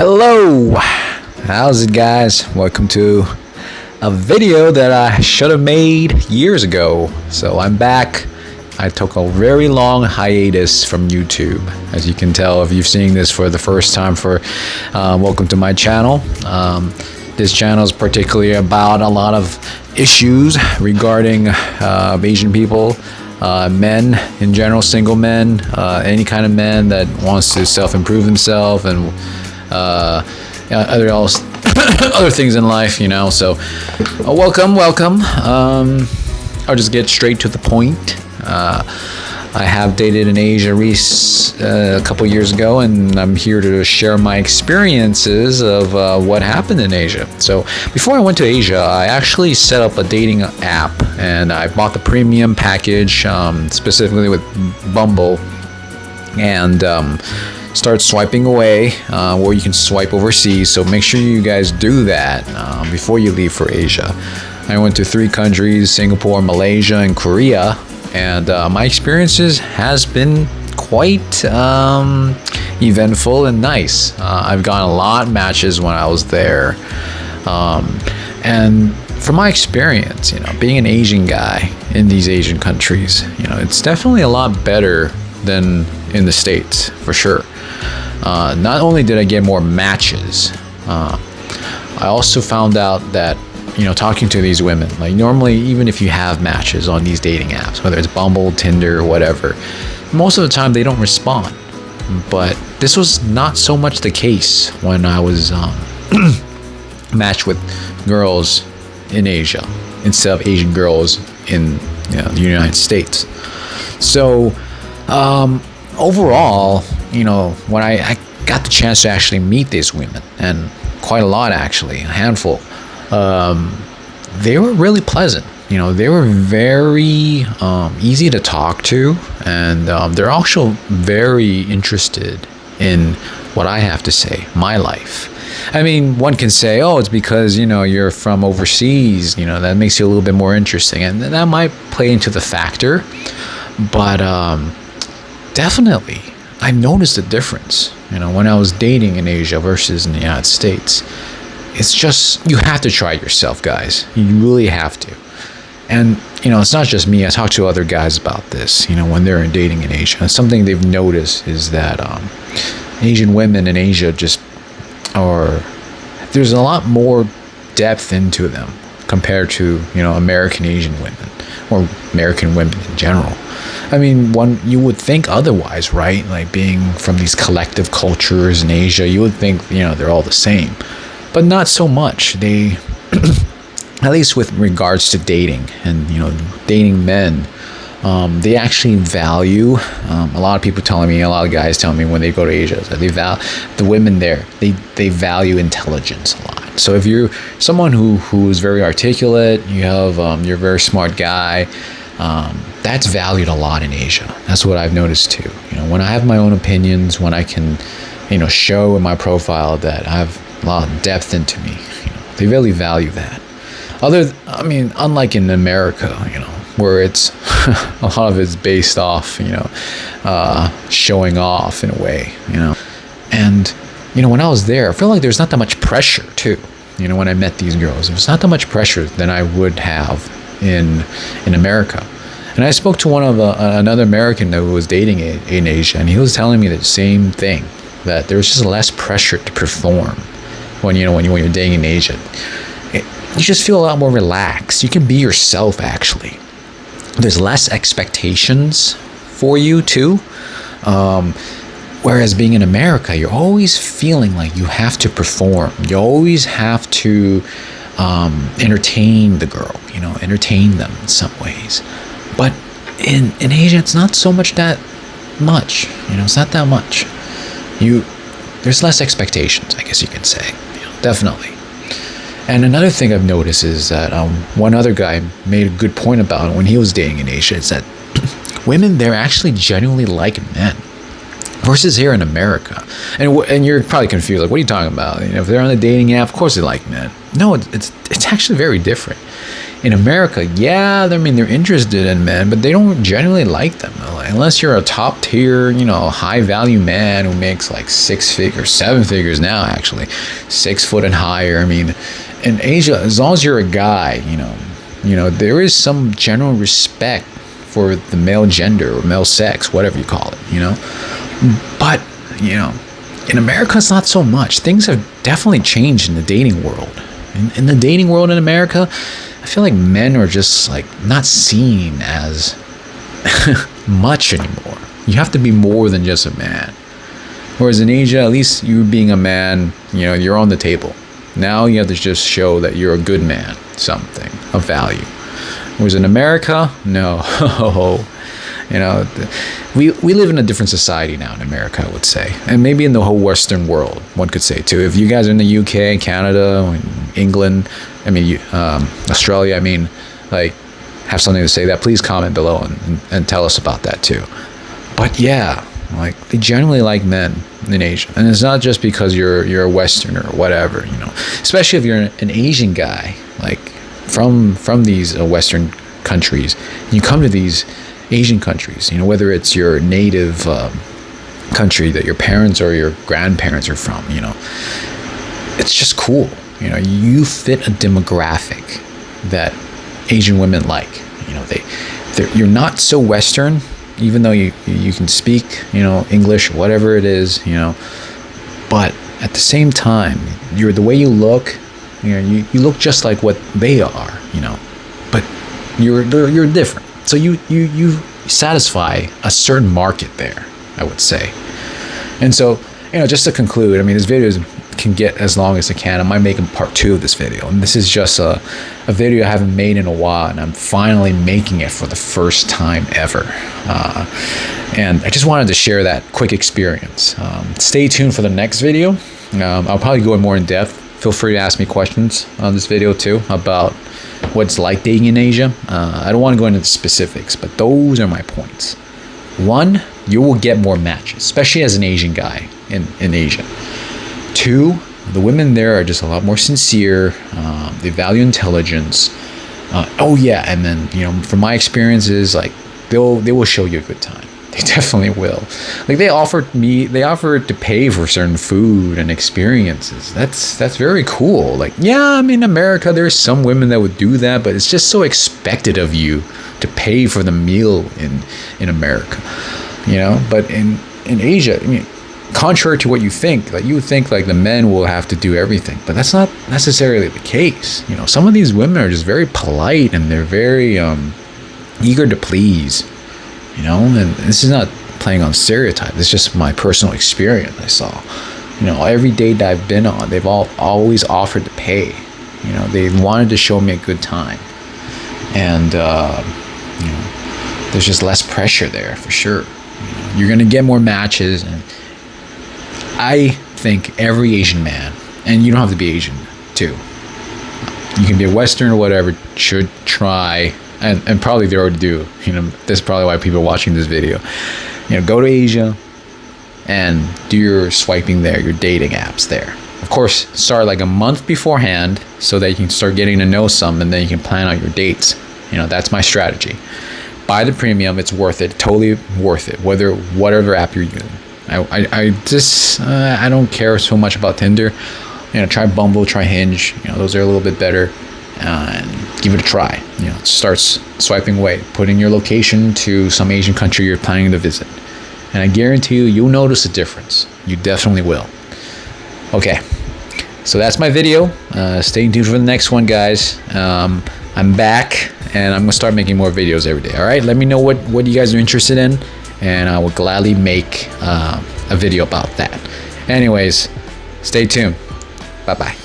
Hello, how's it, guys? Welcome to a video that I should have made years ago. So I'm back. I took a very long hiatus from YouTube. As you can tell, if you've seen this for the first time, welcome to my channel. This channel is particularly about a lot of issues regarding Asian people, men in general, single men, any kind of man that wants to self-improve himself, and other things in life, So welcome. I'll just get straight to the point. I have dated in Asia a couple years ago, and I'm here to share my experiences of what happened in Asia. So before I went to Asia, I actually set up a dating app, and I bought the premium package, specifically with Bumble, and start swiping away, where you can swipe overseas. So make sure you guys do that before you leave for Asia. I went to 3 countries: Singapore, Malaysia, and Korea. And my experiences has been quite eventful and nice. I've gotten a lot of matches when I was there. And from my experience, being an Asian guy in these Asian countries, it's definitely a lot better than in the States, for sure. Not only did I get more matches, I also found out that talking to these women, like normally, even if you have matches on these dating apps, whether it's Bumble, Tinder, or whatever, most of the time they don't respond. But this was not so much the case when I was matched with girls in Asia instead of Asian girls in the United States. So overall, when I got the chance to actually meet these women, and quite a lot actually, a handful, they were really pleasant. They were very easy to talk to, and they're also very interested in what I have to say, my life. I mean, one can say, oh, it's because you're from overseas, that makes you a little bit more interesting, and that might play into the factor. But definitely, I noticed a difference. When I was dating in Asia versus in the United States. It's just, you have to try it yourself, guys. You really have to. And, it's not just me. I talk to other guys about this, when they're dating in Asia. And something they've noticed is that Asian women in Asia there's a lot more depth into them compared to, American Asian women or American women in general. I mean, you would think otherwise, right? Like, being from these collective cultures in Asia, you would think, they're all the same. But not so much. They, at least with regards to dating and, dating men, they actually value, a lot of people a lot of guys telling me when they go to Asia, that the women there, they value intelligence a lot. So if you're someone who is very articulate, you're a very smart guy, that's valued a lot in Asia. That's what I've noticed too. When I have my own opinions, when I can, show in my profile that I have a lot of depth into me, they really value that. Unlike in America, where it's a lot of it's based off, showing off in a way, And when I was there, I feel like there's not that much pressure too. When I met these girls, there's not that much pressure than I would have in America. And I spoke to another American who was dating in Asia, and he was telling me the same thing, that there was just less pressure to perform when you're dating in Asia. You just feel a lot more relaxed. You can be yourself, actually. There's less expectations for you too. Whereas being in America, you're always feeling like you have to perform. You always have to entertain the girl, entertain them in some ways. But in Asia, it's not so much that much. It's not that much. There's less expectations, I guess you can say. Definitely. And another thing I've noticed is that one other guy made a good point about it when he was dating in Asia. Is that women there actually genuinely like men, versus here in America. And you're probably confused, like, what are you talking about? If they're on a dating app, of course they like men. No, it's actually very different. In America, yeah, I mean, they're interested in men, but they don't generally like them. Unless you're a top tier, you know, high value man who makes like 6 figures, 7 figures now, actually, 6 foot and higher. I mean, in Asia, as long as you're a guy, you know, there is some general respect for the male gender or male sex, whatever you call it, you know. But, you know, in America, it's not so much. Things have definitely changed in the dating world. In the dating world in America, I feel like men are just like not seen as much anymore. You have to be more than just a man. Whereas in Asia, at least you being a man, you know, you're on the table. Now you have to just show that you're a good man, something of value. Whereas in America, no. You know, we live in a different society now in America, I would say. And maybe in the whole Western world, one could say too. If you guys are in the UK, Canada, England, I mean, Australia, I mean, like, have something to say that, please comment below and tell us about that too. But yeah, like, they generally like men in Asia. And it's not just because you're a Westerner or whatever, you know. Especially if you're an Asian guy, like, from these Western countries. You come to these Asian countries, you know, whether it's your native country that your parents or your grandparents are from, you know, it's just cool. You know, you fit a demographic that Asian women like. You know, you're not so Western, even though you can speak, you know, English, whatever it is, you know, but at the same time, the way you look, you know, you look just like what they are, you know, but you're different. So you satisfy a certain market there, I would say. And so, you know, just to conclude, I mean, this video can get as long as it can. I might make a part 2 of this video. And this is just a video I haven't made in a while, and I'm finally making it for the first time ever. And I just wanted to share that quick experience. Stay tuned for the next video. I'll probably go more in depth. Feel free to ask me questions on this video too about what it's like dating in Asia. I don't want to go into the specifics, but those are my points. 1, you will get more matches, especially as an Asian guy in Asia. 2, the women there are just a lot more sincere. They value intelligence. Oh yeah, and then, you know, from my experiences, like, they will show you a good time. They definitely will. Like, they offered to pay for certain food and experiences. That's very cool. Like, yeah, I mean, America, there's some women that would do that, but it's just so expected of you to pay for the meal in America, you know. But in Asia, I mean, contrary to what you think, like, you would think like the men will have to do everything, but that's not necessarily the case. You know, some of these women are just very polite and they're very eager to please. You know, and this is not playing on stereotypes. It's just my personal experience I saw. You know, every date that I've been on, they've always offered to pay. You know, they wanted to show me a good time. And, you know, there's just less pressure there for sure. You know, you're going to get more matches. And I think every Asian man, and you don't have to be Asian too, you can be a Western or whatever, should try. And probably they already do. You know, that's probably why people are watching this video. You know, go to Asia and do your swiping there, your dating apps there. Of course, start like a month beforehand so that you can start getting to know some, and then you can plan out your dates. You know, that's my strategy. Buy the premium. It's worth it. Totally worth it. Whatever app you're using. I don't care so much about Tinder. You know, try Bumble, try Hinge. You know, those are a little bit better. And give it a try. You know, start swiping away, putting your location to some Asian country you're planning to visit, and I guarantee you'll notice a difference. You definitely will. Okay, so that's my video. Stay tuned for the next one, guys. I'm back, and I'm gonna start making more videos every day. All right, let me know what you guys are interested in, and I will gladly make a video about that. Anyways, stay tuned. Bye bye.